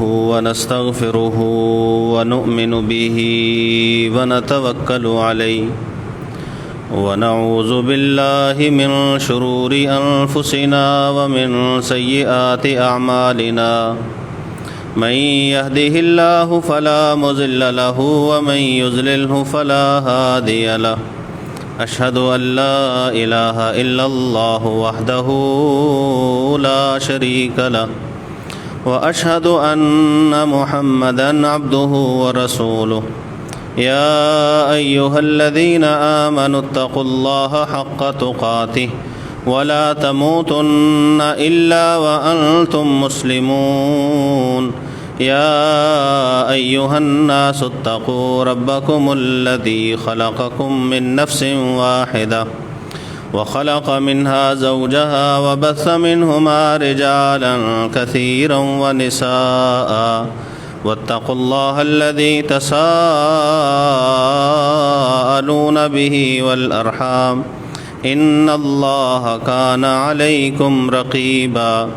ونستغفره ونؤمن به ونتوكل عليه ونعوذ بالله من شرور أنفسنا ومن سيئات أعمالنا من يهده الله فلا مضل له ومن يضلله فلا هادي له أشهد أن لا إله إلا الله وحده لا شريك له وأشهد أن محمدًا عبده ورسوله يا أيها الذين آمنوا اتقوا الله حق تقاته ولا تموتن إلا وأنتم مسلمون يا أيها الناس اتقوا ربكم الذي خلقكم من نفس واحدة وخلق منها زوجها وبث منهما رجالا كثيرا ونساء واتقوا الله الذي تساءلون به والأرحام إن الله كان عليكم رقيبا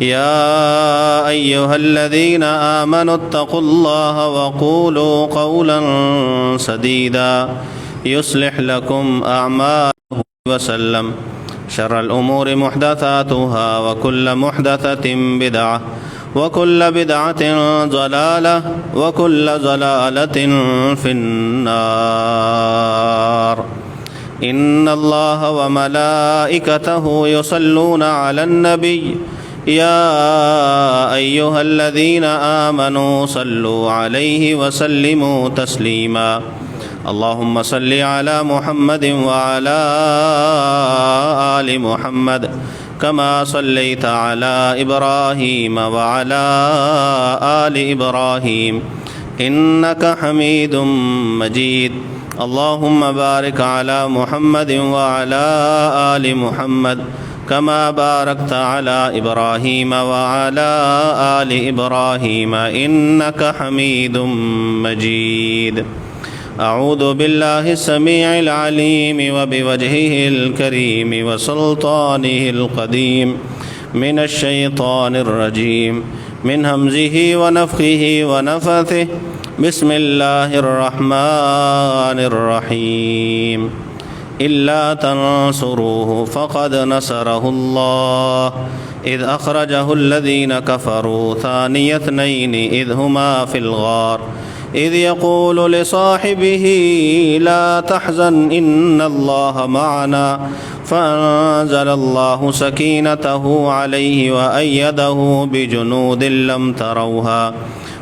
يا أيها الذين آمنوا اتقوا الله وقولوا قولا سديدا يصلح لكم أعمالكم وسلم شر الأمور محدثاتها وكل محدثة بدعة وكل بدعة ضلالة وكل ضلالة في النار إن الله وملائكته يصلون على النبي يا أيها الذين آمنوا صلوا عليه وسلموا تسليما اللهم صل على محمد وعلى آل محمد كما صليت على إبراهيم وعلى آل إبراهيم إنك حميد مجيد اللهم بارك على محمد وعلى آل محمد كما باركت على إبراهيم وعلى آل إبراهيم إنك حميد مجيد أعوذ بالله السميع العليم وبوجهه الكريم وسلطانه القديم من الشيطان الرجيم من همزه ونفخه ونفثه بسم الله الرحمن الرحيم إلا تنصروه فقد نصره الله إذ أخرجه الذين كفروا ثاني اثنين إذ هما في الغار إذ يقول لصاحبه لا تحزن إن الله معنا فأنزل الله سكينته عليه وأيده بجنود لم تروها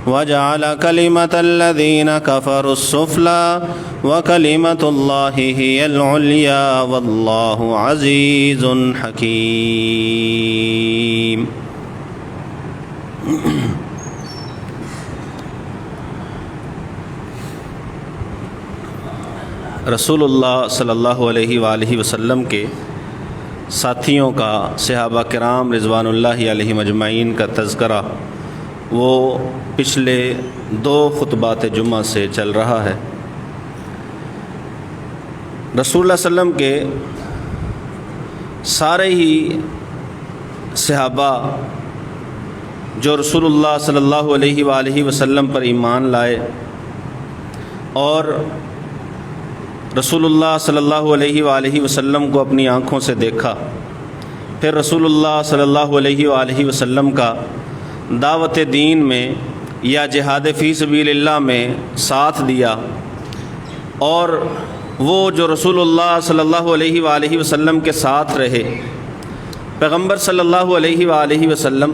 وجعل كلمة الذين كفروا السفلى وكلمة الله هي العليا والله عزيز حكيم. رسول اللہ صلی اللہ علیہ وآلہ وسلم کے ساتھیوں کا، صحابہ کرام رضوان اللہ علیہم اجمعین کا تذکرہ وہ پچھلے 2 خطبات جمعہ سے چل رہا ہے۔ رسول اللہ صلی اللہ علیہ وسلم کے سارے ہی صحابہ جو رسول اللہ صلی اللہ علیہ وآلہ وسلم پر ایمان لائے اور رسول اللہ صلی اللہ علیہ وآلہ وسلم کو اپنی آنکھوں سے دیکھا، پھر رسول اللہ صلی اللہ علیہ وآلہ وسلم کا دعوت دین میں یا جہاد فی سبیل اللہ میں ساتھ دیا، اور وہ جو رسول اللہ صلی اللہ علیہ وآلہ وسلم کے ساتھ رہے، پیغمبر صلی اللہ علیہ وآلہ وسلم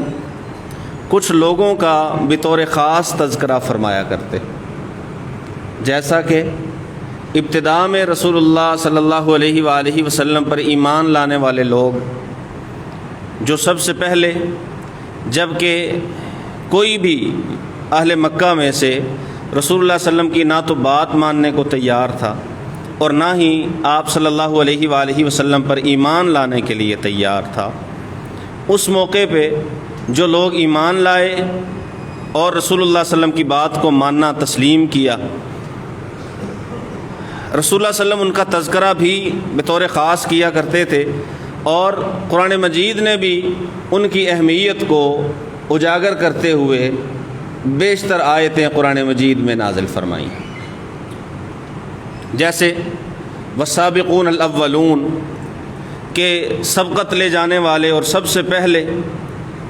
کچھ لوگوں کا بطور خاص تذکرہ فرمایا کرتے، جیسا کہ ابتداء میں رسول اللہ صلی اللہ علیہ وآلہ وسلم پر ایمان لانے والے لوگ جو سب سے پہلے، جب کہ کوئی بھی اہل مکہ میں سے رسول اللہ صلی اللہ علیہ وسلم کی نہ تو بات ماننے کو تیار تھا اور نہ ہی آپ صلی اللہ علیہ وآلہ وسلم پر ایمان لانے کے لیے تیار تھا، اس موقع پہ جو لوگ ایمان لائے اور رسول اللہ صلی اللہ علیہ وسلم کی بات کو ماننا تسلیم کیا، رسول اللہ صلی اللہ علیہ وسلم ان کا تذکرہ بھی بطور خاص کیا کرتے تھے، اور قرآن مجید نے بھی ان کی اہمیت کو اجاگر کرتے ہوئے بیشتر آیتیں قرآن مجید میں نازل فرمائیں، جیسے والسابقون الاولون کہ سبقت لے جانے والے اور سب سے پہلے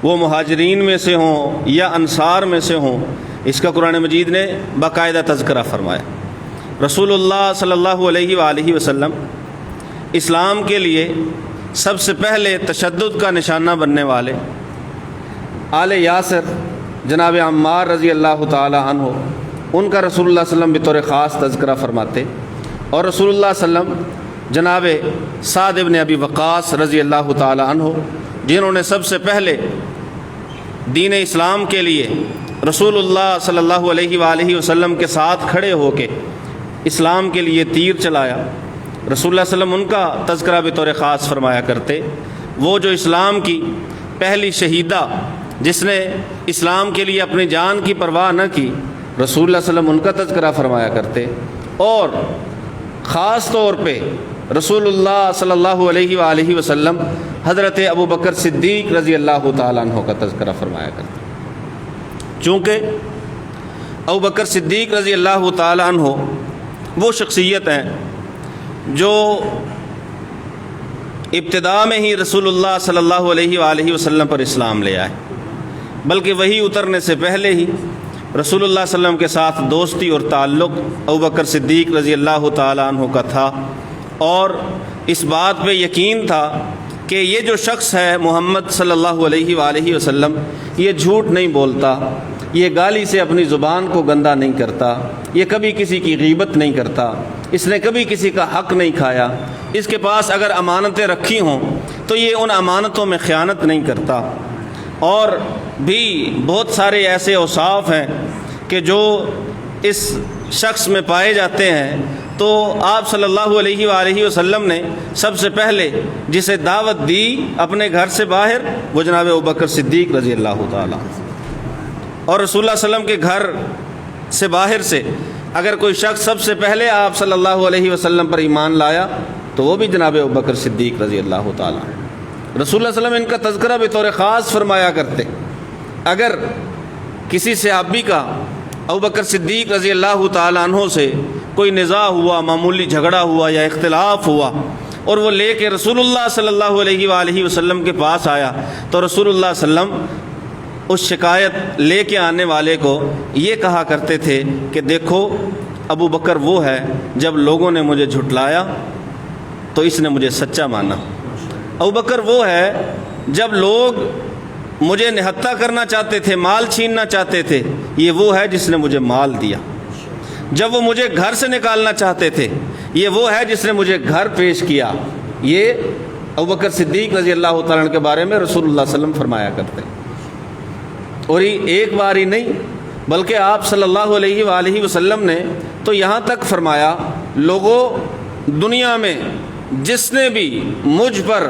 وہ مہاجرین میں سے ہوں یا انصار میں سے ہوں، اس کا قرآن مجید نے باقاعدہ تذکرہ فرمایا۔ رسول اللہ صلی اللہ علیہ وآلہ وسلم اسلام کے لیے سب سے پہلے تشدد کا نشانہ بننے والے آل یاسر جناب عمار رضی اللہ تعالی عنہ، ان کا رسول اللہ صلی اللہ علیہ وسلم بطور خاص تذکرہ فرماتے، اور رسول اللہ صلی اللہ علیہ وسلم جناب سعد ابن ابی وقاص رضی اللہ تعالی عنہ، جنہوں نے سب سے پہلے دین اسلام کے لیے رسول اللہ صلی اللہ علیہ وآلہ وسلم کے ساتھ کھڑے ہو کے اسلام کے لیے تیر چلایا، رسول اللہ صلی اللہ علیہ وسلم ان کا تذکرہ بطور خاص فرمایا کرتے۔ وہ جو اسلام کی پہلی شہیدہ جس نے اسلام کے لیے اپنی جان کی پرواہ نہ کی، رسول اللہ صلی اللہ علیہ وسلم ان کا تذکرہ فرمایا کرتے، اور خاص طور پہ رسول اللہ صلی اللہ علیہ وآلہ وسلم حضرت ابو بکر صدیق رضی اللہ تعالیٰ عنہ کا تذکرہ فرمایا کرتے، چونکہ ابو بکر صدیق رضی اللہ تعالیٰ عنہ وہ شخصیت ہیں جو ابتدا میں ہی رسول اللہ صلی اللہ علیہ وآلہ وسلم پر اسلام لے آئے، بلکہ وہی اترنے سے پہلے ہی رسول اللہ صلی اللہ علیہ وسلم کے ساتھ دوستی اور تعلق ابو بکر صدیق رضی اللہ تعالیٰ عنہ کا تھا، اور اس بات پہ یقین تھا کہ یہ جو شخص ہے محمد صلی اللہ علیہ وآلہ وسلم، یہ جھوٹ نہیں بولتا، یہ گالی سے اپنی زبان کو گندا نہیں کرتا، یہ کبھی کسی کی غیبت نہیں کرتا، اس نے کبھی کسی کا حق نہیں کھایا، اس کے پاس اگر امانتیں رکھی ہوں تو یہ ان امانتوں میں خیانت نہیں کرتا، اور بھی بہت سارے ایسے اوصاف ہیں کہ جو اس شخص میں پائے جاتے ہیں۔ تو آپ صلی اللہ علیہ وآلہ وسلم نے سب سے پہلے جسے دعوت دی اپنے گھر سے باہر، وہ جناب ابوبکر صدیق رضی اللہ تعالیٰ، اور رسول اللہ صلی اللہ علیہ وسلم کے گھر سے باہر سے اگر کوئی شخص سب سے پہلے آپ صلی اللہ علیہ وسلم پر ایمان لایا تو وہ بھی جناب ابوبکر صدیق رضی اللہ تعالیٰ۔ رسول اللہ صلی اللہ علیہ وسلم ان کا تذکرہ بطور خاص فرمایا کرتے۔ اگر کسی صحابی کا ابوبکر صدیق رضی اللہ تعالیٰ عنہ سے کوئی نزاع ہوا، معمولی جھگڑا ہوا یا اختلاف ہوا، اور وہ لے کے رسول اللہ صلی اللہ علیہ وآلہ وسلم کے پاس آیا، تو رسول اللہ صلی اللہ علیہ وسلم اس شکایت لے کے آنے والے کو یہ کہا کرتے تھے کہ دیکھو ابو بکر وہ ہے، جب لوگوں نے مجھے جھٹلایا تو اس نے مجھے سچا مانا۔ ابو بکر وہ ہے جب لوگ مجھے نہتہ کرنا چاہتے تھے، مال چھیننا چاہتے تھے، یہ وہ ہے جس نے مجھے مال دیا۔ جب وہ مجھے گھر سے نکالنا چاہتے تھے، یہ وہ ہے جس نے مجھے گھر پیش کیا۔ یہ ابوبکر صدیق رضی اللہ تعالیٰ عنہ کے بارے میں رسول اللہ صلی اللہ علیہ وسلم فرمایا کرتے، اور یہ ایک بار ہی نہیں بلکہ آپ صلی اللہ علیہ وآلہ وسلم نے تو یہاں تک فرمایا، لوگوں دنیا میں جس نے بھی مجھ پر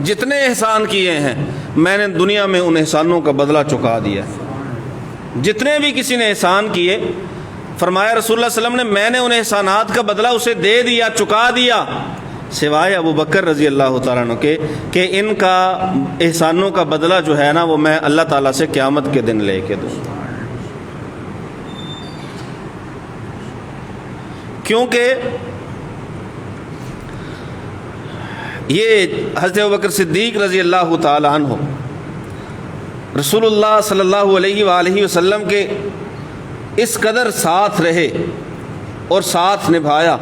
جتنے احسان کیے ہیں، میں نے دنیا میں ان احسانوں کا بدلہ چکا دیا۔ جتنے بھی کسی نے احسان کیے، فرمایا رسول اللہ صلی اللہ علیہ وسلم نے، میں نے ان احسانات کا بدلہ اسے دے دیا، چکا دیا، سوائے ابو بکر رضی اللہ تعالیٰ عنہ کے کہ ان کا احسانوں کا بدلہ جو ہے نا وہ میں اللہ تعالیٰ سے قیامت کے دن لے کے دوں۔ کیونکہ یہ حضرت ابوبکر صدیق رضی اللہ تعالیٰ عنہ رسول اللہ صلی اللہ علیہ وآلہ وسلم کے اس قدر ساتھ رہے اور ساتھ نبھایا۔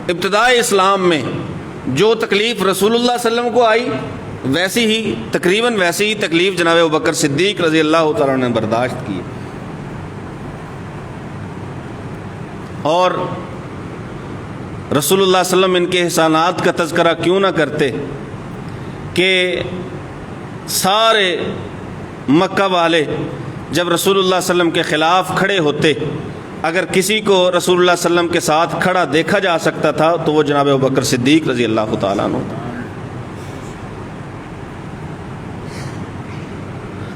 ابتدائے اسلام میں جو تکلیف رسول اللہ صلی اللہ علیہ وسلم کو آئی، ویسی ہی تقریباً ویسی ہی تکلیف جناب ابوبکر صدیق رضی اللہ تعالیٰ عنہ نے برداشت کی، اور رسول اللہ صلی اللہ علیہ وسلم ان کے احسانات کا تذکرہ کیوں نہ کرتے کہ سارے مکہ والے جب رسول اللہ صلی اللہ علیہ وسلم کے خلاف کھڑے ہوتے، اگر کسی کو رسول اللہ صلی اللہ علیہ وسلم کے ساتھ کھڑا دیکھا جا سکتا تھا تو وہ جناب ابوبکر صدیق رضی اللہ تعالیٰ عنہ۔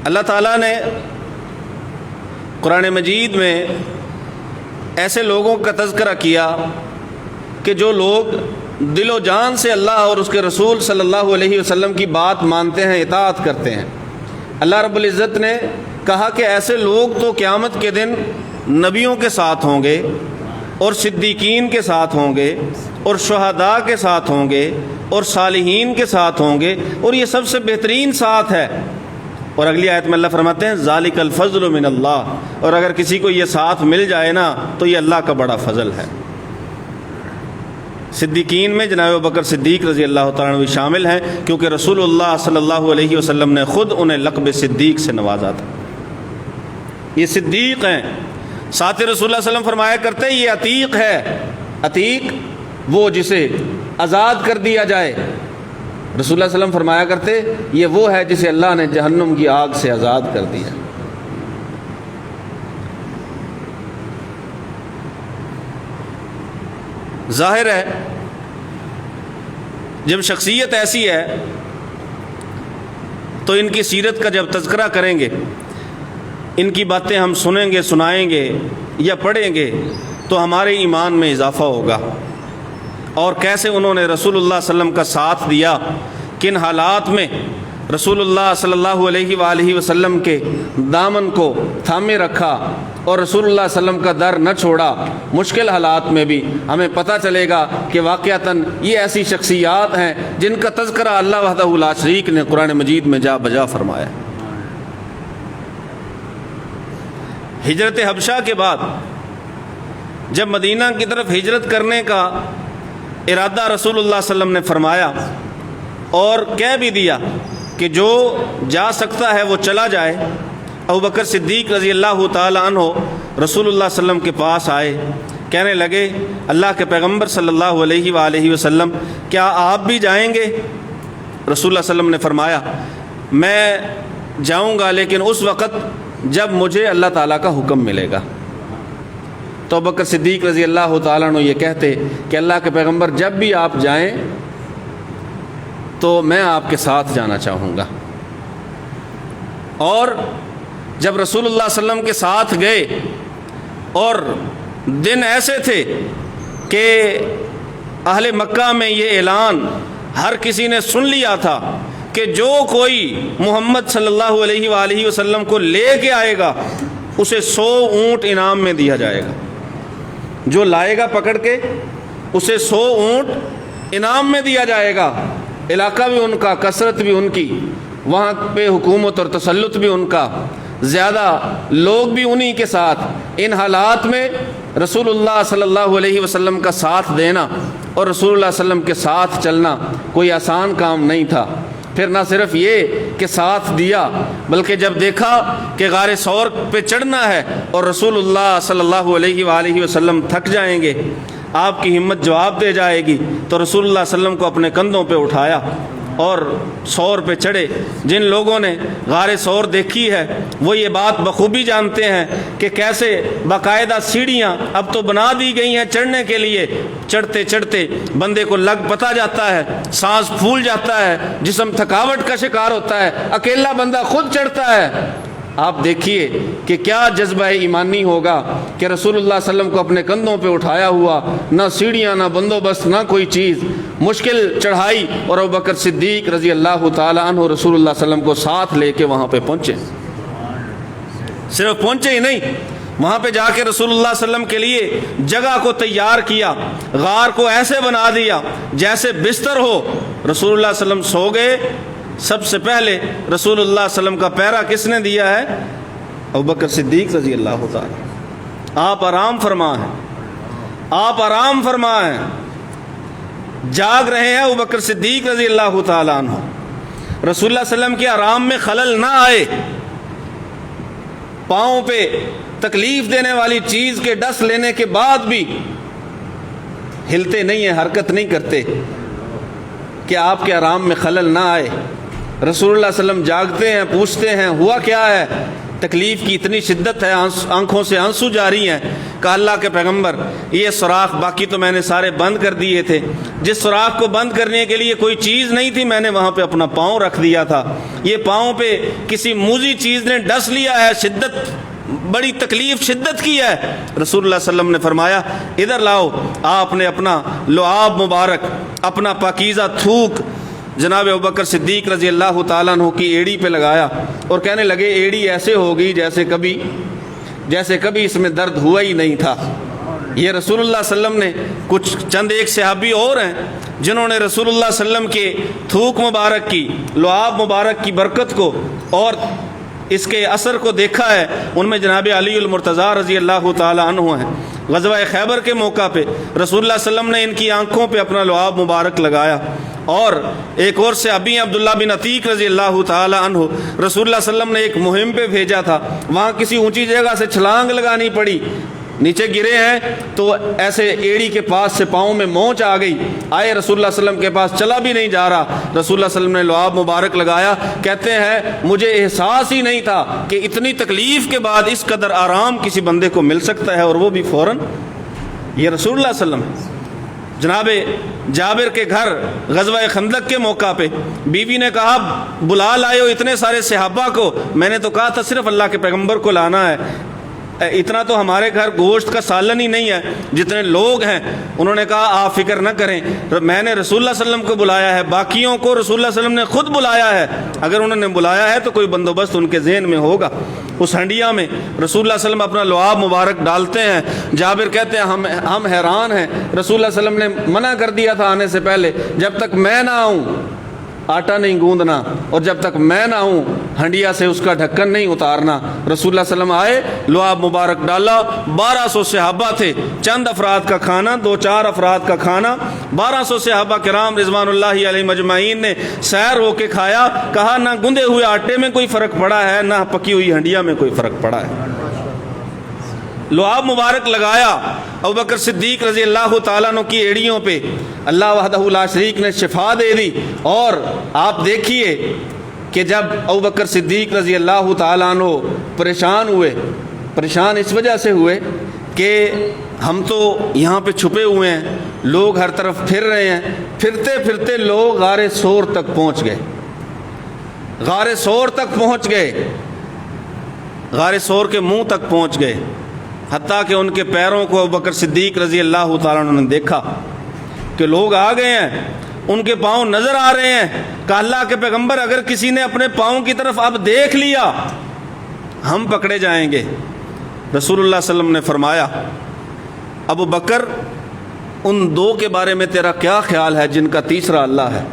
اللہ تعالیٰ نے قرآن مجید میں ایسے لوگوں کا تذکرہ کیا کہ جو لوگ دل و جان سے اللہ اور اس کے رسول صلی اللہ علیہ وسلم کی بات مانتے ہیں، اطاعت کرتے ہیں۔ اللہ رب العزت نے کہا کہ ایسے لوگ تو قیامت کے دن نبیوں کے ساتھ ہوں گے اور صدیقین کے ساتھ ہوں گے اور شہداء کے ساتھ ہوں گے اور صالحین کے ساتھ ہوں گے، اور یہ سب سے بہترین ساتھ ہے۔ اور اگلی آیت میں اللہ فرماتے ہیں ذالک الفضل من اللہ، اور اگر کسی کو یہ ساتھ مل جائے نا تو یہ اللہ کا بڑا فضل ہے۔ صدیقین میں جناب ابوبکر صدیق رضی اللہ تعالیٰ عنہ شامل ہیں، کیونکہ رسول اللہ صلی اللہ علیہ وسلم نے خود انہیں لقب صدیق سے نوازا تھا۔ یہ صدیق ہیں۔ ساتھ رسول اللہ صلی اللہ علیہ وسلم فرمایا کرتے یہ عتیق ہے۔ عتیق وہ جسے آزاد کر دیا جائے، رسول اللہ صلی اللہ علیہ وسلم فرمایا کرتے یہ وہ ہے جسے اللہ نے جہنم کی آگ سے آزاد کر دیا۔ ظاہر ہے جب شخصیت ایسی ہے تو ان کی سیرت کا جب تذکرہ کریں گے، ان کی باتیں ہم سنیں گے، سنائیں گے یا پڑھیں گے تو ہمارے ایمان میں اضافہ ہوگا، اور کیسے انہوں نے رسول اللہ صلی اللہ علیہ وسلم کا ساتھ دیا، کن حالات میں رسول اللہ صلی اللہ علیہ وآلہ وسلم کے دامن کو تھامے رکھا اور رسول اللہ صلی اللہ علیہ وسلم کا در نہ چھوڑا۔ مشکل حالات میں بھی ہمیں پتہ چلے گا کہ واقعتاً یہ ایسی شخصیات ہیں جن کا تذکرہ اللہ وحدہ لا شریک نے قرآن مجید میں جا بجا فرمایا۔ ہجرت حبشہ کے بعد جب مدینہ کی طرف ہجرت کرنے کا ارادہ رسول اللہ صلی اللہ علیہ وسلم نے فرمایا اور کہہ بھی دیا کہ جو جا سکتا ہے وہ چلا جائے، ابوبکر صدیق رضی اللہ تعالی عنہ رسول اللہ صلی اللہ علیہ وسلم کے پاس آئے، کہنے لگے اللہ کے پیغمبر صلی اللہ علیہ وآلہ وسلم کیا آپ بھی جائیں گے؟ رسول اللہ صلی اللہ علیہ وسلم نے فرمایا میں جاؤں گا لیکن اس وقت جب مجھے اللہ تعالیٰ کا حکم ملے گا۔ تو ابوبکر صدیق رضی اللہ تعالیٰ عنہ یہ کہتے کہ اللہ کے پیغمبر جب بھی آپ جائیں تو میں آپ کے ساتھ جانا چاہوں گا۔ اور جب رسول اللہ صلی اللہ علیہ وسلم کے ساتھ گئے اور دن ایسے تھے کہ اہل مکہ میں یہ اعلان ہر کسی نے سن لیا تھا کہ جو کوئی محمد صلی اللہ علیہ وآلہ وسلم کو لے کے آئے گا اسے 100 اونٹ انعام میں دیا جائے گا، جو لائے گا پکڑ کے اسے 100 اونٹ انعام میں دیا جائے گا۔ علاقہ بھی ان کا، کثرت بھی ان کی، وہاں پہ حکومت اور تسلط بھی ان کا، زیادہ لوگ بھی انہی کے ساتھ۔ ان حالات میں رسول اللہ صلی اللہ علیہ وسلم کا ساتھ دینا اور رسول اللہ صلی اللہ علیہ وسلم کے ساتھ چلنا کوئی آسان کام نہیں تھا۔ پھر نہ صرف یہ کہ ساتھ دیا بلکہ جب دیکھا کہ غار ثور پہ چڑھنا ہے اور رسول اللہ صلی اللہ علیہ وآلہ وسلم تھک جائیں گے، آپ کی ہمت جواب دے جائے گی، تو رسول اللہ صلی اللہ علیہ وسلم کو اپنے کندھوں پہ اٹھایا اور ثور پہ چڑھے۔ جن لوگوں نے غار ثور دیکھی ہے وہ یہ بات بخوبی جانتے ہیں کہ کیسے باقاعدہ سیڑھیاں اب تو بنا دی گئی ہیں چڑھنے کے لیے، چڑھتے چڑھتے بندے کو لگ پتا جاتا ہے، سانس پھول جاتا ہے، جسم تھکاوٹ کا شکار ہوتا ہے، اکیلا بندہ خود چڑھتا ہے۔ آپ دیکھیے کہ کیا جذبہ ایمانی ہوگا کہ رسول اللہ صلی اللہ علیہ وسلم کو اپنے کندھوں پہ اٹھایا ہوا، نہ سیڑھیاں، نہ بندوبست، نہ کوئی چیز، مشکل چڑھائی، اور ابوبکر صدیق رضی اللہ تعالی عنہ رسول اللہ صلی اللہ علیہ وسلم کو ساتھ لے کے وہاں پہ پہنچے۔ صرف پہنچے ہی نہیں، وہاں پہ جا کے رسول اللہ صلی اللہ علیہ وسلم کے لیے جگہ کو تیار کیا، غار کو ایسے بنا دیا جیسے بستر ہو۔ رسول اللہ صلی اللہ علیہ وسلم سو گئے۔ سب سے پہلے رسول اللہ صلی اللہ علیہ وسلم کا پہرا کس نے دیا ہے؟ ابوبکر صدیق رضی اللہ تعالی۔ آپ آرام فرما ہیں، آپ آرام فرما ہیں، جاگ رہے ہیں ابوبکر صدیق رضی اللہ تعالی عنہ۔ رسول اللہ صلی اللہ علیہ وسلم کے آرام میں خلل نہ آئے، پاؤں پہ تکلیف دینے والی چیز کے ڈس لینے کے بعد بھی ہلتے نہیں ہیں، حرکت نہیں کرتے کہ آپ کے آرام میں خلل نہ آئے۔ رسول اللہ صلی اللہ علیہ وسلم جاگتے ہیں، پوچھتے ہیں ہوا کیا ہے؟ تکلیف کی اتنی شدت ہے، آنکھوں سے آنسو جاری ہیں۔ کہا اللہ کے پیغمبر یہ سوراخ باقی تو میں نے سارے بند کر دیے تھے، جس سوراخ کو بند کرنے کے لیے کوئی چیز نہیں تھی میں نے وہاں پہ اپنا پاؤں رکھ دیا تھا، یہ پاؤں پہ کسی موذی چیز نے ڈس لیا ہے، شدت، بڑی تکلیف شدت کی ہے۔ رسول اللہ صلی اللہ علیہ وسلم نے فرمایا ادھر لاؤ۔ آپ نے اپنا لعاب مبارک، اپنا پاکیزہ تھوک جناب ابوبکر صدیق رضی اللہ تعالیٰ عنہ کی ایڑی پہ لگایا اور کہنے لگے ایڑی ایسے ہوگی جیسے کبھی اس میں درد ہوا ہی نہیں تھا۔ یہ رسول اللہ صلی اللہ علیہ وسلم نے کچھ چند ایک صحابی اور ہیں جنہوں نے رسول اللہ صلی اللہ علیہ وسلم کے تھوک مبارک کی، لعاب مبارک کی برکت کو اور اس کے اثر کو دیکھا ہے۔ ان میں جناب علی المرتضیٰ رضی اللہ تعالی عنہ ہیں۔ غزوہ خیبر کے موقع پہ رسول اللہ صلی اللہ علیہ وسلم نے ان کی آنکھوں پہ اپنا لعاب مبارک لگایا، اور ایک اور صحابی عبداللہ بن عتیق رضی اللہ تعالی عنہ، رسول اللہ صلی اللہ علیہ وسلم نے ایک مہم پہ بھیجا تھا، وہاں کسی اونچی جگہ سے چھلانگ لگانی پڑی، نیچے گرے ہیں تو ایسے ایڑی کے پاس سے پاؤں میں مونچھ آ گئی، آئے رسول اللہ صلی اللہ علیہ وسلم کے پاس، چلا بھی نہیں جا رہا، رسول اللہ صلی اللہ علیہ وسلم نے لعاب مبارک لگایا۔ کہتے ہیں مجھے احساس ہی نہیں تھا کہ اتنی تکلیف کے بعد اس قدر آرام کسی بندے کو مل سکتا ہے، اور وہ بھی فوراً۔ یہ رسول اللہ صلی اللہ علیہ وسلم۔ جناب جابر کے گھر غزوہ خندق کے موقع پہ بیوی نے کہا بلا لائے ہو اتنے سارے صحابہ کو، میں نے تو کہا تھا صرف اللہ کے پیغمبر کو لانا ہے، اتنا تو ہمارے گھر گوشت کا سالن ہی نہیں ہے جتنے لوگ ہیں۔ انہوں نے کہا آپ فکر نہ کریں، میں نے رسول اللہ صلی اللہ علیہ وسلم کو بلایا ہے، باقیوں کو رسول اللہ صلی اللہ علیہ وسلم نے خود بلایا ہے، اگر انہوں نے بلایا ہے تو کوئی بندوبست ان کے ذہن میں ہوگا۔ اس ہنڈیا میں رسول اللہ صلی اللہ علیہ وسلم اپنا لعاب مبارک ڈالتے ہیں۔ جابر کہتے ہیں ہم حیران ہیں، رسول اللہ صلی اللہ علیہ وسلم نے منع کر دیا تھا آنے سے پہلے، جب تک میں نہ آؤں آٹا نہیں گوندنا، اور جب تک میں نہ ہوں ہنڈیا سے اس کا ڈھکن نہیں اتارنا۔ رسول اللہ صلی اللہ علیہ وسلم آئے، لعاب مبارک ڈالا، 1200 صحابہ تھے، چند افراد کا کھانا، 2-4 افراد کا کھانا، 1200 صحابہ کرام رضوان اللہ علیہ مجمعین نے سیر ہو کے کھایا۔ کہا نہ گندے ہوئے آٹے میں کوئی فرق پڑا ہے، نہ پکی ہوئی ہنڈیا میں کوئی فرق پڑا ہے۔ لعاب مبارک لگایا ابوبکر صدیق رضی اللہ تعالیٰ عنہ کی ایڑیوں پہ، اللہ وحدہ لا شریک نے شفا دے دی۔ اور آپ دیکھیے کہ جب ابوبکر صدیق رضی اللہ تعالیٰ عنہ پریشان ہوئے، پریشان اس وجہ سے ہوئے کہ ہم تو یہاں پہ چھپے ہوئے ہیں، لوگ ہر طرف پھر رہے ہیں، پھرتے پھرتے لوگ غار ثور تک پہنچ گئے، غار ثور تک پہنچ گئے، غار ثور کے منہ تک پہنچ گئے، حتیٰ کہ ان کے پیروں کو ابوبکر صدیق رضی اللہ تعالیٰ عنہ نے دیکھا کہ لوگ آ گئے ہیں، ان کے پاؤں نظر آ رہے ہیں۔ کہ اللہ کے پیغمبر اگر کسی نے اپنے پاؤں کی طرف اب دیکھ لیا ہم پکڑے جائیں گے۔ رسول اللہ صلی اللہ علیہ وسلم نے فرمایا ابو بکر ان دو کے بارے میں تیرا کیا خیال ہے جن کا تیسرا اللہ ہے؟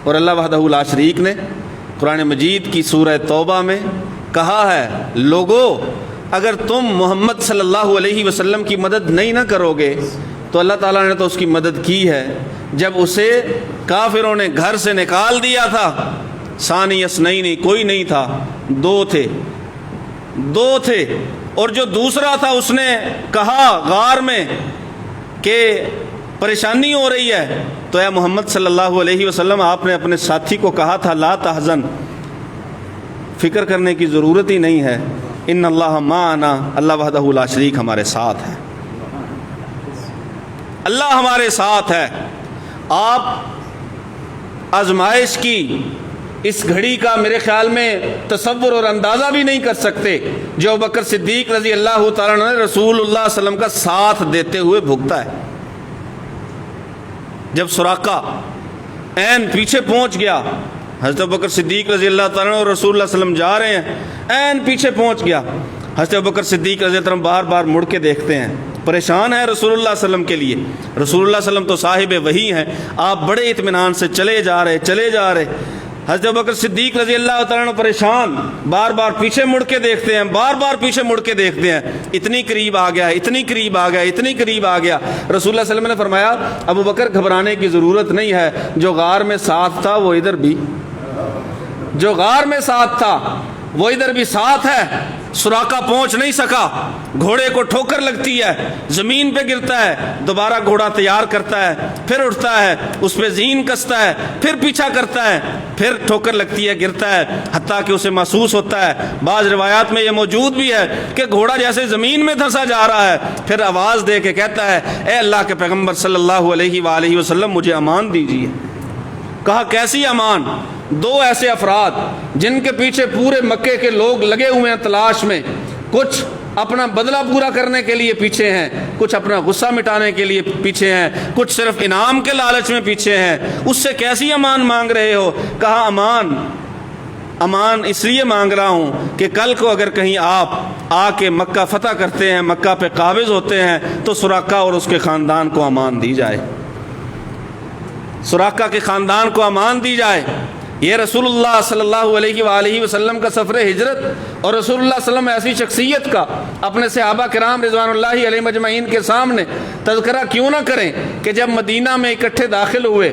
اور اللہ وحدہ لا شریک نے قرآن مجید کی سورہ توبہ میں کہا ہے لوگو اگر تم محمد صلی اللہ علیہ وسلم کی مدد نہیں نہ کرو گے تو اللہ تعالیٰ نے تو اس کی مدد کی ہے جب اسے کافروں نے گھر سے نکال دیا تھا۔ ثانی اثنین، کوئی نہیں تھا، دو تھے، اور جو دوسرا تھا اس نے کہا غار میں کہ پریشانی ہو رہی ہے، تو اے محمد صلی اللہ علیہ وسلم آپ نے اپنے ساتھی کو کہا تھا لا تحزن، فکر کرنے کی ضرورت ہی نہیں ہے، ان اللہ معنا، اللہ وحدہ لا شریک ہمارے ساتھ ہے، اللہ ہمارے ساتھ ہے۔ آپ آزمائش کی اس گھڑی کا میرے خیال میں تصور اور اندازہ بھی نہیں کر سکتے جو ابوبکر صدیق رضی اللہ تعالیٰ عنہ نے رسول اللہ صلی اللہ علیہ وسلم کا ساتھ دیتے ہوئے بھگتا ہے۔ جب سراقہ عین پیچھے پہنچ گیا، حضرت ابوبکر صدیق رضی اللہ تعالیٰ عنہ اور رسول اللہ صلی اللہ علیہ وسلم جا رہے ہیں، عین پیچھے پہنچ گیا، حضرت ابوبکر صدیق رضی اللہ عنہ بار بار مڑ کے دیکھتے ہیں، پریشان ہے رسول اللہ صلی اللہ علیہ وسلم کے لیے۔ رسول اللہ صلی اللہ علیہ وسلم تو صاحب وحی ہیں، آپ بڑے اطمینان سے چلے جا رہے، حضرت ابوبکر صدیق رضی اللہ تعالیٰ عنہ پریشان، بار بار پیچھے مڑ کے دیکھتے ہیں، بار بار پیچھے مڑ کے دیکھتے ہیں، اتنی قریب آ گیا، اتنی قریب آ گیا، اتنی قریب آ گیا۔ رسول اللہ صلی اللہ علیہ وسلم نے فرمایا ابوبکر گھبرانے کی ضرورت نہیں ہے، جو غار میں ساتھ تھا وہ ادھر بھی، جو غار میں ساتھ تھا وہ ادھر بھی ساتھ ہے۔ سراقہ پہنچ نہیں سکا، گھوڑے کو ٹھوکر لگتی ہے، زمین پہ گرتا ہے، دوبارہ گھوڑا تیار کرتا ہے، پھر اٹھتا ہے، اس پہ زین کستا ہے، پھر پیچھا کرتا ہے، پھر ٹھوکر لگتی ہے، گرتا ہے، حتیٰ کہ اسے محسوس ہوتا ہے۔ بعض روایات میں یہ موجود بھی ہے کہ گھوڑا جیسے زمین میں دھنسا جا رہا ہے، پھر آواز دے کے کہتا ہے اے اللہ کے پیغمبر صلی اللہ علیہ وآلہ وسلم مجھے امان دیجیے۔ کہا کیسی امان؟ دو ایسے افراد جن کے پیچھے پورے مکے کے لوگ لگے ہوئے ہیں تلاش میں، کچھ اپنا بدلہ پورا کرنے کے لیے پیچھے ہیں، کچھ اپنا غصہ مٹانے کے لیے پیچھے ہیں، کچھ صرف انعام کے لالچ میں پیچھے ہیں۔ اس سے کیسی امان مانگ رہے ہو؟ کہا امان اس لیے مانگ رہا ہوں کہ کل کو اگر کہیں آپ آ کے مکہ فتح کرتے ہیں، مکہ پہ قابض ہوتے ہیں، تو سراقہ اور اس کے خاندان کو امان دی جائے، سراقہ کے خاندان کو امان دی جائے۔ یہ رسول اللہ صلی اللہ علیہ وآلہ وسلم کا سفر ہجرت، اور رسول اللہ صلی اللہ علیہ وسلم ایسی شخصیت کا اپنے صحابہ کرام رضوان اللہ علیہ مجمعین کے سامنے تذکرہ کیوں نہ کریں کہ جب مدینہ میں اکٹھے داخل ہوئے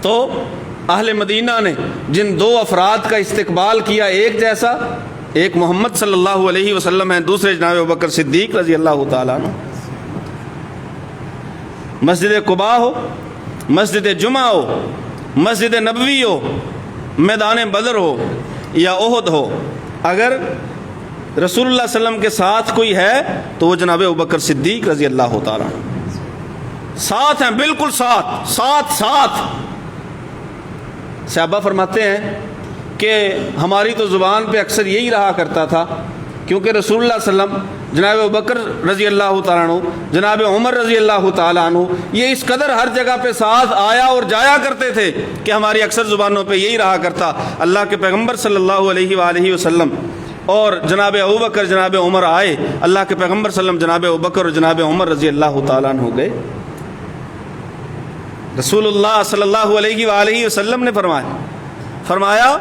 تو اہل مدینہ نے جن دو افراد کا استقبال کیا، ایک جیسا، ایک محمد صلی اللہ علیہ وسلم ہیں، دوسرے جناب ابوبکر صدیق رضی اللہ تعالیٰ عنہ۔ مسجد قباء ہو، مسجد جمعہ ہو، مسجد نبوی ہو، میدان بدر ہو یا احد ہو، اگر رسول اللہ صلی اللہ علیہ وسلم کے ساتھ کوئی ہے تو وہ جناب ابوبکر صدیق رضی اللہ تعالیٰ عنہ ساتھ ہیں، بالکل ساتھ۔ صحابہ فرماتے ہیں کہ ہماری تو زبان پہ اکثر یہی رہا کرتا تھا، کیونکہ رسول اللہ صلی اللہ علیہ وسلم، جناب ابوبکر رضی اللہ تعالیٰ عنہ، جناب عمر رضی اللہ تعالیٰ عنہ، یہ اس قدر ہر جگہ پہ ساتھ آیا اور جایا کرتے تھے کہ ہماری اکثر زبانوں پہ یہی رہا کرتا، اللہ کے پیغمبر صلی اللہ علیہ وآلہ وسلم اور جناب ابوبکر جناب عمر آئے، اللہ کے پیغمبر صلی اللہ علیہ وسلم جناب ابوبکر اور جناب عمر رضی اللہ تعالیٰ عنہ ہو گئے۔ رسول اللہ صلی اللہ علیہ وآلہ وسلم نے فرمایا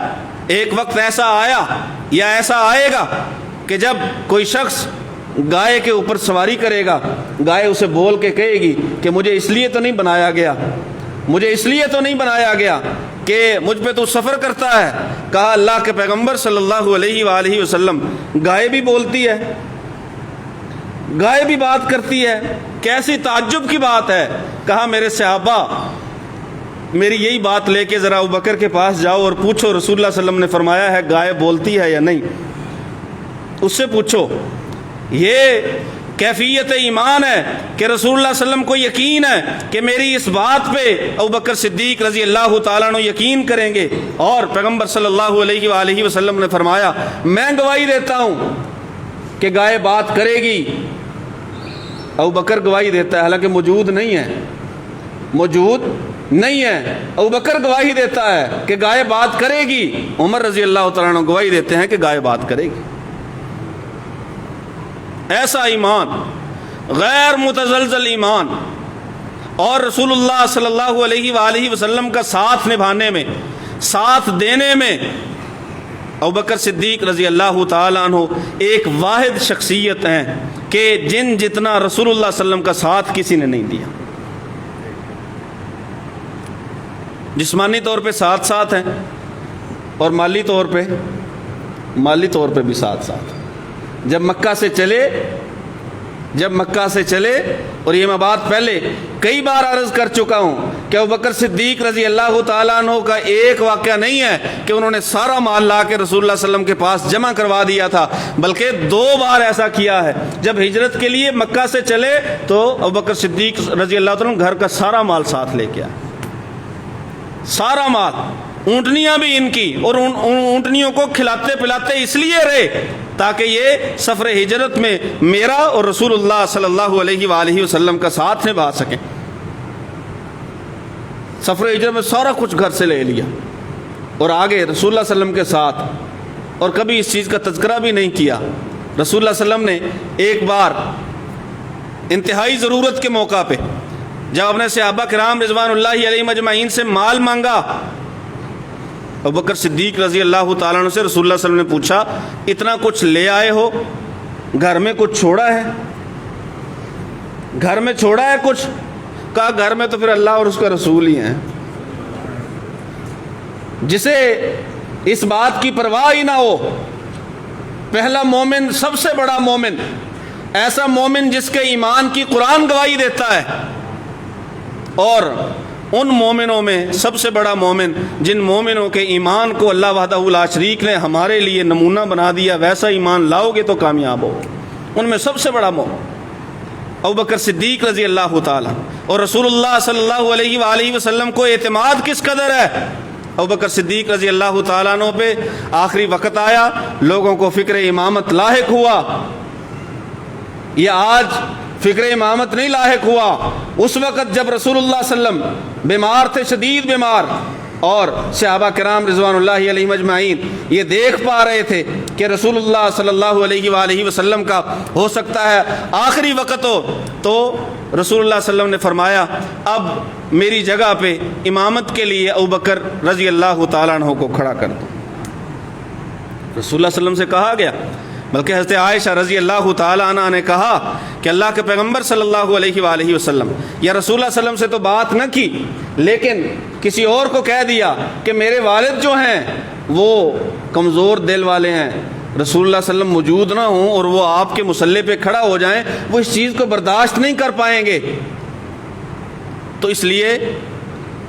ایک وقت ایسا آیا یا ایسا آئے گا کہ جب کوئی شخص گائے کے اوپر سواری کرے گا، گائے اسے بول کے کہے گی کہ مجھے اس لیے تو نہیں بنایا گیا کہ مجھ پہ تو سفر کرتا ہے۔ کہا اللہ کے پیغمبر صلی اللہ علیہ وآلہ وسلم، گائے بھی بولتی ہے، گائے بھی بات کرتی ہے، کیسی تعجب کی بات ہے۔ کہا میرے صحابہ، میری یہی بات لے کے ذرا ابوبکر کے پاس جاؤ اور پوچھو رسول اللہ صلی اللہ علیہ وسلم نے فرمایا ہے گائے بولتی ہے یا نہیں، اس سے پوچھو۔ یہ کیفیت ایمان ہے کہ رسول اللہ صلی اللہ علیہ وسلم کو یقین ہے کہ میری اس بات پہ ابوبکر صدیق رضی اللہ تعالیٰ عنہ یقین کریں گے، اور پیغمبر صلی اللہ علیہ وآلہ وسلم نے فرمایا میں گواہی دیتا ہوں کہ گائے بات کرے گی۔ ابوبکر گواہی دیتا ہے، حالانکہ موجود نہیں ہے، ابوبکر گواہی دیتا ہے کہ گائے بات کرے گی، عمر رضی اللہ تعالیٰ عنہ گواہی دیتے ہیں کہ گائے بات کرے گی۔ ایسا ایمان، غیر متزلزل ایمان، اور رسول اللہ صلی اللہ علیہ وآلہ وسلم کا ساتھ نبھانے میں، ساتھ دینے میں ابوبکر صدیق رضی اللہ تعالیٰ عنہ ایک واحد شخصیت ہیں کہ جتنا رسول اللہ صلی اللہ علیہ وسلم کا ساتھ کسی نے نہیں دیا۔ جسمانی طور پہ ساتھ ہیں اور مالی طور پہ بھی ساتھ۔ جب مکہ سے چلے، اور یہ میں بات پہلے کئی بار عرض کر چکا ہوں کہ ابوبکر صدیق رضی اللہ تعالیٰ عنہ کا ایک واقعہ نہیں ہے کہ انہوں نے سارا مال لا کے رسول اللہ صلی اللہ علیہ وسلم کے پاس جمع کروا دیا تھا، بلکہ 2 بار ایسا کیا ہے۔ جب ہجرت کے لیے مکہ سے چلے تو ابوبکر صدیق رضی اللہ تعالیٰ عنہ گھر کا سارا مال ساتھ لے کے آئے، سارا مال، اونٹنیاں بھی ان کی، اور اونٹنیوں کو کھلاتے پلاتے اس لیے رہے تاکہ یہ سفر ہجرت میں میرا اور رسول اللہ صلی اللہ علیہ وآلہ وسلم کا ساتھ نبھا سکیں۔ سفر ہجرت میں سارا کچھ گھر سے لے لیا اور آگے رسول اللہ صلی اللہ علیہ وسلم کے ساتھ، اور کبھی اس چیز کا تذکرہ بھی نہیں کیا۔ رسول اللہ صلی اللہ علیہ وسلم نے ایک بار انتہائی ضرورت کے موقع پہ جب اپنے صحابہ کرام رضوان اللہ علیہ مجمعین سے مال مانگا، ابوبکر صدیق رضی اللہ تعالیٰ عنہ سے رسول اللہ صلی اللہ علیہ وسلم نے پوچھا اتنا کچھ لے آئے ہو، گھر میں کچھ چھوڑا ہے کچھ؟ کہا گھر میں تو پھر اللہ اور اس کا رسول ہی ہیں، جسے اس بات کی پرواہ ہی نہ ہو۔ پہلا مومن، سب سے بڑا مومن، ایسا مومن جس کے ایمان کی قرآن گواہی دیتا ہے، اور ان مومنوں میں سب سے بڑا مومن جن مومنوں کے ایمان کو اللہ وحدہ لا شریک نے ہمارے لیے نمونہ بنا دیا، ویسا ایمان لاؤ گے تو کامیاب ہو۔ ان میں سب سے بڑا مومن ابوبکر صدیق رضی اللہ تعالیٰ، اور رسول اللہ صلی اللہ علیہ وآلہ وسلم کو اعتماد کس قدر ہے ابوبکر صدیق رضی اللہ تعالیٰ عنہ پہ آخری وقت آیا، لوگوں کو فکر امامت لاحق ہوا۔ یہ آج فکر امامت نہیں لاحق ہوا، اس وقت جب رسول اللہ صلی اللہ علیہ وسلم بیمار تھے، شدید بیمار، اور صحابہ کرام رضوان اللہ علیہم اجمعین یہ دیکھ پا رہے تھے کہ رسول اللہ صلی اللہ علیہ وآلہ وسلم کا ہو سکتا ہے آخری وقت ہو، تو رسول اللہ صلی اللہ علیہ وسلم نے فرمایا اب میری جگہ پہ امامت کے لیے ابوبکر رضی اللہ تعالیٰ عنہ کو کھڑا کر دو۔ رسول اللہ صلی اللہ علیہ وسلم سے کہا گیا، بلکہ حضرت عائشہ رضی اللہ تعالیٰ عنہ نے کہا کہ اللہ کے پیغمبر صلی اللہ علیہ وآلہ وسلم یا رسول اللہ صلی اللہ علیہ وسلم سے تو بات نہ کی، لیکن کسی اور کو کہہ دیا کہ میرے والد جو ہیں وہ کمزور دل والے ہیں، رسول اللہ صلی اللہ علیہ وسلم موجود نہ ہوں اور وہ آپ کے مصلی پہ کھڑا ہو جائیں، وہ اس چیز کو برداشت نہیں کر پائیں گے۔ تو اس لیے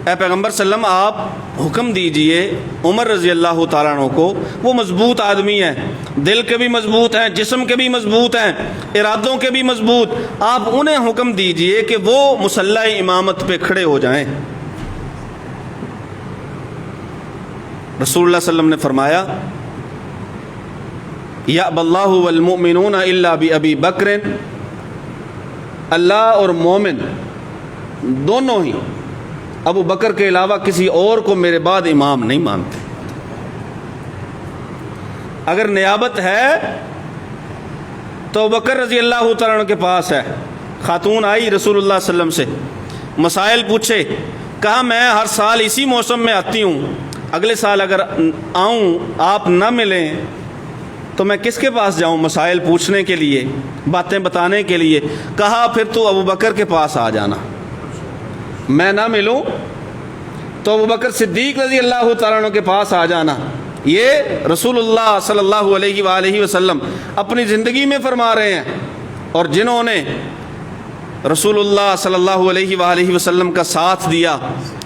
اے پیغمبر صلی اللہ علیہ وسلم آپ حکم دیجئے عمر رضی اللہ تعالیٰ عنہ کو، وہ مضبوط آدمی ہیں، دل کے بھی مضبوط ہیں، جسم کے بھی مضبوط ہیں، ارادوں کے بھی مضبوط، آپ انہیں حکم دیجئے کہ وہ مصلی امامت پہ کھڑے ہو جائیں۔ رسول اللہ صلی اللہ علیہ وسلم نے فرمایا یأبی اللہ والمؤمنون الا بأبی بکر، اللہ اور مومن دونوں ہی ابو بکر کے علاوہ کسی اور کو میرے بعد امام نہیں مانتے۔ اگر نیابت ہے تو ابو بکر رضی اللہ تعالیٰ عنہ کے پاس ہے۔ خاتون آئی رسول اللہ صلی اللہ علیہ وسلم سے، مسائل پوچھے، کہا میں ہر سال اسی موسم میں آتی ہوں، اگلے سال اگر آؤں آپ نہ ملیں تو میں کس کے پاس جاؤں مسائل پوچھنے کے لیے، باتیں بتانے کے لیے؟ کہا پھر تو ابو بکر کے پاس آ جانا، میں نہ ملوں تو ابو بکر صدیق رضی اللہ تعالیٰ عنہ کے پاس آ جانا۔ یہ رسول اللہ صلی اللہ علیہ وآلہ وسلم اپنی زندگی میں فرما رہے ہیں، اور جنہوں نے رسول اللہ صلی اللہ علیہ وآلہ وسلم کا ساتھ دیا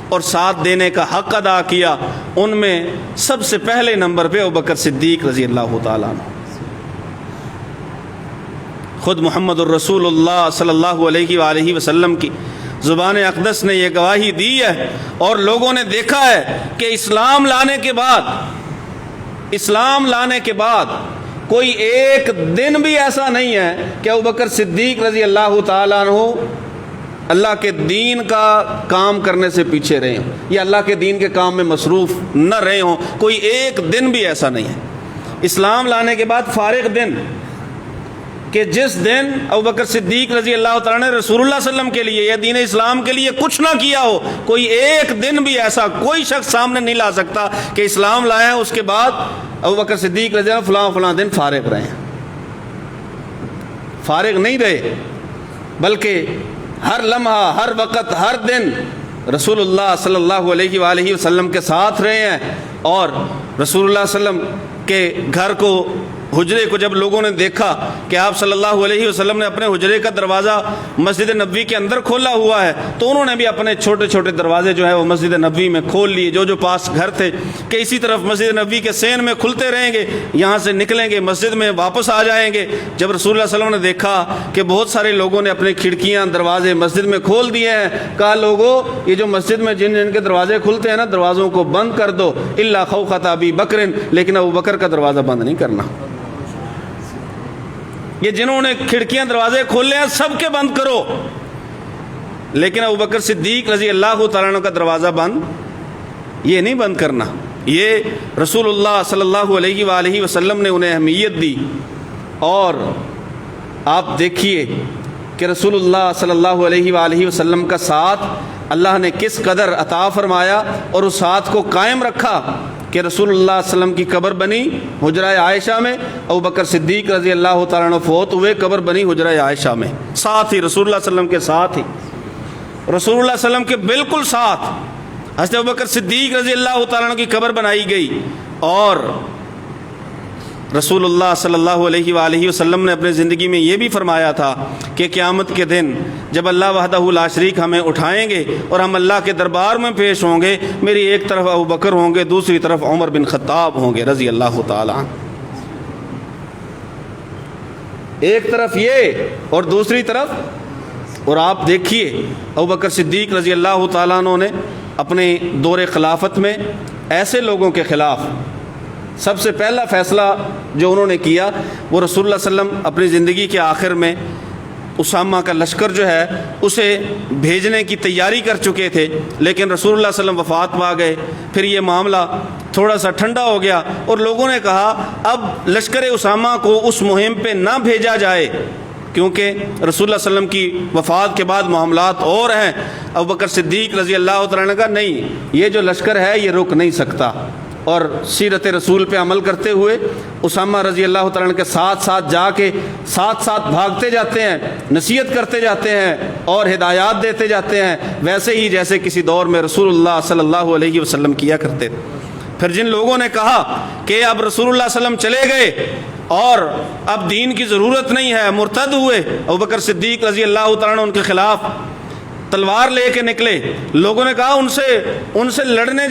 اور ساتھ دینے کا حق ادا کیا، ان میں سب سے پہلے نمبر پہ ابوبکر صدیق رضی اللہ تعالیٰ عنہ۔ خود محمد الرسول اللہ صلی اللہ علیہ وآلہ وسلم کی زبان اقدس نے یہ گواہی دی ہے، اور لوگوں نے دیکھا ہے کہ اسلام لانے کے بعد کوئی ایک دن بھی ایسا نہیں ہے کہ ابوبکر صدیق رضی اللہ تعالیٰ عنہ اللہ کے دین کا کام کرنے سے پیچھے رہے ہوں یا اللہ کے دین کے کام میں مصروف نہ رہے ہوں، کوئی ایک دن بھی ایسا نہیں ہے۔ اسلام لانے کے بعد فارغ دن کہ جس دن ابوبکر صدیق رضی اللہ تعالیٰ نے رسول اللہ صلی اللہ علیہ وسلم کے لیے یا دین اسلام کے لیے کچھ نہ کیا ہو، کوئی ایک دن بھی ایسا کوئی شخص سامنے نہیں لا سکتا کہ اسلام لائے ہیں اس کے بعد ابوبکر صدیق رضی اللہ فلاں فلاں دن فارغ رہے ہیں۔ فارغ نہیں رہے، بلکہ ہر لمحہ، ہر وقت، ہر دن رسول اللہ صلی اللہ علیہ وآلہ وسلم کے ساتھ رہے ہیں، اور رسول اللہ صلی اللہ علیہ وسلم کے گھر کو، حجرے کو جب لوگوں نے دیکھا کہ آپ صلی اللہ علیہ وسلم نے اپنے حجرے کا دروازہ مسجد نبوی کے اندر کھولا ہوا ہے، تو انہوں نے بھی اپنے چھوٹے چھوٹے دروازے جو ہے وہ مسجد نبوی میں کھول لیے، جو پاس گھر تھے، کہ اسی طرف مسجد نبوی کے سین میں کھلتے رہیں گے، یہاں سے نکلیں گے مسجد میں واپس آ جائیں گے۔ جب رسول اللہ صلی اللہ علیہ وسلم نے دیکھا کہ بہت سارے لوگوں نے اپنے کھڑکیاں، دروازے مسجد میں کھول دیے ہیں، کہا لوگوں یہ جو مسجد میں جن جن کے دروازے کھلتے ہیں نا، دروازوں کو بند کر دو، الا خوخۃ ابی بکر، لیکن ابو بکر کا دروازہ بند نہیں کرنا۔ یہ جنہوں نے کھڑکیاں دروازے کھولے ہیں سب کے بند کرو، لیکن ابوبکر صدیق رضی اللہ تعالیٰ عنہ کا دروازہ بند یہ نہیں بند کرنا۔ یہ رسول اللہ صلی اللہ علیہ وآلہ وسلم نے انہیں اہمیت دی، اور آپ دیکھیے کہ رسول اللہ صلی اللہ علیہ وآلہ وسلم کا ساتھ اللہ نے کس قدر عطا فرمایا اور اس ساتھ کو قائم رکھا کہ رسول اللہ صلی اللہ علیہ وسلم کی قبر بنی حجرہ عائشہ میں، ابوبکر صدیق رضی اللہ تعالیٰ عنہ فوت ہوئے، قبر بنی حجرہ عائشہ میں، ساتھ ہی رسول اللہ صلی اللہ علیہ وسلم کے ساتھ ہی، رسول اللہ صلی اللہ علیہ وسلم کے بالکل ساتھ حضرت ابوبکر صدیق رضی اللہ تعالیٰ عنہ کی قبر بنائی گئی۔ اور رسول اللہ صلی اللہ علیہ وآلہ وسلم نے اپنے زندگی میں یہ بھی فرمایا تھا کہ قیامت کے دن جب اللہ وحدہ لا شریک ہمیں اٹھائیں گے اور ہم اللہ کے دربار میں پیش ہوں گے، میری ایک طرف ابو بکر ہوں گے، دوسری طرف عمر بن خطاب ہوں گے رضی اللہ تعالیٰ عنہ۔ ایک طرف یہ اور دوسری طرف، اور آپ دیکھیے ابوبکر صدیق رضی اللہ تعالیٰ عنہ نے اپنے دور خلافت میں ایسے لوگوں کے خلاف سب سے پہلا فیصلہ جو انہوں نے کیا وہ رسول اللہ صلی اللہ علیہ وسلم اپنی زندگی کے آخر میں اسامہ کا لشکر جو ہے اسے بھیجنے کی تیاری کر چکے تھے، لیکن رسول اللہ صلی اللہ علیہ وسلم وفات پا گئے۔ پھر یہ معاملہ تھوڑا سا ٹھنڈا ہو گیا اور لوگوں نے کہا اب لشکر اسامہ کو اس مہم پہ نہ بھیجا جائے، کیونکہ رسول اللہ صلی اللہ علیہ وسلم کی وفات کے بعد معاملات اور ہیں۔ ابوبکر صدیق رضی اللہ تعالیٰ نے کہا نہیں، یہ جو لشکر ہے یہ رک نہیں سکتا، اور سیرت رسول پہ عمل کرتے ہوئے اسامہ رضی اللہ تعالیٰ عنہ کے ساتھ ساتھ جا کے ساتھ بھاگتے جاتے ہیں، نصیحت کرتے جاتے ہیں اور ہدایات دیتے جاتے ہیں، ویسے ہی جیسے کسی دور میں رسول اللہ صلی اللہ علیہ وسلم کیا کرتے تھے۔ پھر جن لوگوں نے کہا کہ اب رسول اللہ صلی اللہ علیہ وسلم چلے گئے اور اب دین کی ضرورت نہیں ہے، مرتد ہوئے، ابوبکر صدیق رضی اللہ تعالیٰ عنہ ان کے خلاف تلوار لے کے نکلے۔ لوگوں نے کہا ان سے لڑنے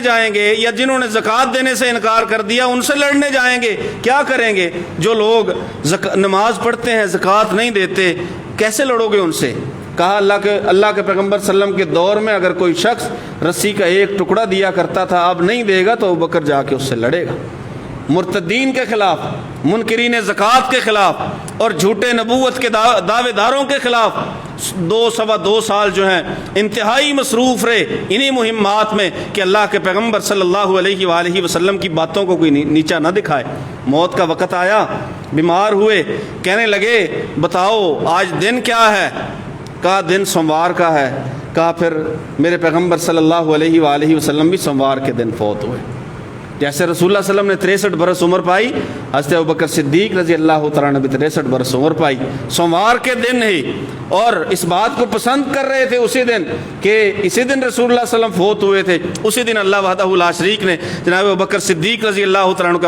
جائیں گے، یا جنہوں نے زکوٰۃ دینے سے انکار کر دیا ان سے لڑنے جائیں گے۔ کیا کریں گے؟ جو لوگ نماز پڑھتے ہیں زکوٰۃ نہیں دیتے، کیسے لڑو گے ان سے؟ کہا اللہ کے پیغمبر صلی اللہ علیہ وسلم کے دور میں اگر کوئی شخص رسی کا ایک ٹکڑا دیا کرتا تھا، اب نہیں دے گا تو ابوبکر جا کے اس سے لڑے گا۔ مرتدین کے خلاف، منکرین زکوٰۃ کے خلاف اور جھوٹے نبوت کے دعوے داروں کے خلاف سوا دو سال جو ہیں انتہائی مصروف رہے انہی مہمات میں کہ اللہ کے پیغمبر صلی اللہ علیہ وآلہ وسلم کی باتوں کو کوئی نیچا نہ دکھائے۔ موت کا وقت آیا، بیمار ہوئے، کہنے لگے بتاؤ آج دن کیا ہے؟ کہا دن سوموار کا ہے۔ کہا پھر میرے پیغمبر صلی اللہ علیہ وآلہ وسلم بھی سوموار کے دن فوت ہوئے۔ جیسے رسول اللہ صلی اللہ علیہ وسلم نے 63 برس عمر پائی، حضرت ابوبکر صدیق رضی اللہ تعالیٰ نے بھی 63 برس عمر پائی، سوموار کے دن ہی۔ اور اس بات کو پسند کر رہے تھے اسی دن کہ اسی دن رسول اللہ صلی اللہ علیہ وسلم فوت ہوئے تھے۔ اسی دن اللہ وحدہ لا شریک نے جناب ابوبکر صدیق رضی اللہ تعالیٰ عنہ کو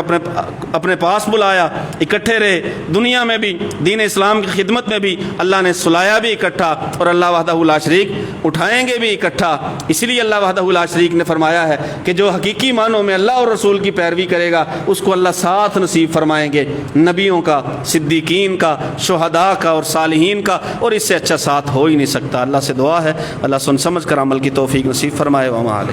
اپنے پاس بلایا، اکٹھے رہے، دنیا میں بھی دین اسلام کی خدمت میں بھی اللہ نے سلایا بھی اکٹھا، اور اللہ وحدہ لا شریک اٹھائیں گے بھی اکٹھا۔ اس لیے اللہ وحدہ لا شریک نے فرمایا ہے کہ جو حقیقی معنوں میں اللہ اور رسول کی پیروی کرے گا اس کو اللہ ساتھ نصیب فرمائیں گے، نبیوں کا، صدیقین کا، شہداء کا اور صالحین کا، اور اس سے اچھا ساتھ ہو ہی نہیں سکتا۔ اللہ سے دعا ہے اللہ سن سمجھ کر عمل کی توفیق نصیب فرمائے۔ وما علیہ